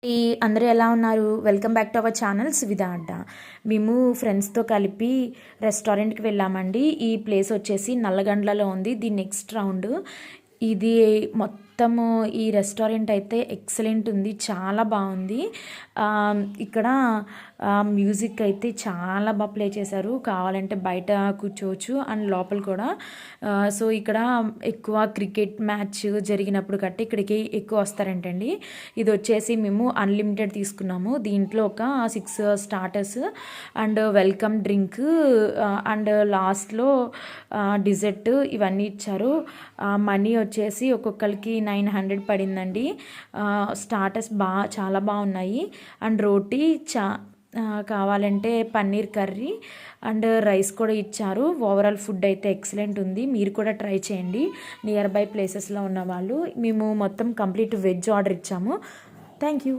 ఈ అందరూ ఎలా ఉన్నారు? Welcome back to our channel Suvidha అడ్డ. మేము ఫ్రెండ్స్తో కలిపి రెస్టారెంట్కి వెళ్ళామండి. ఈ ప్లేస్ వచ్చేసి నల్లగండ్లలో ఉంది. ది నెక్స్ట్ రౌండ్ ఇది మొత్తము ఈ రెస్టారెంట్ అయితే ఎక్సలెంట్ ఉంది, చాలా బాగుంది. ఇక్కడ మ్యూజిక్ అయితే చాలా బాగా ప్లే చేశారు. కావాలంటే బయట కూర్చోవచ్చు అండ్ లోపల కూడా. సో ఇక్కడ ఎక్కువ క్రికెట్ మ్యాచ్ జరిగినప్పుడు కట్టి ఇక్కడికి ఎక్కువ వస్తారంటండి. ఇది వచ్చేసి మేము అన్లిమిటెడ్ తీసుకున్నాము. దీంట్లో ఒక 6 starters and welcome drink and లాస్ట్లో డిజర్ట్ ఇవన్నీ ఇచ్చారు. మనీ వచ్చేసి ఒక్కొక్కరికి 900 పడిందండి. స్టార్టర్స్ చాలా బాగున్నాయి. అండ్ రోటీ కావాలంటే పన్నీర్ కర్రీ అండ్ రైస్ కూడా ఇచ్చారు. ఓవరాల్ ఫుడ్ అయితే ఎక్సలెంట్ ఉంది. మీరు కూడా ట్రై చేయండి నియర్ బై ప్లేసెస్లో ఉన్న వాళ్ళు. మేము మొత్తం కంప్లీట్ వెజ్ ఆర్డర్ ఇచ్చాము. Thank you.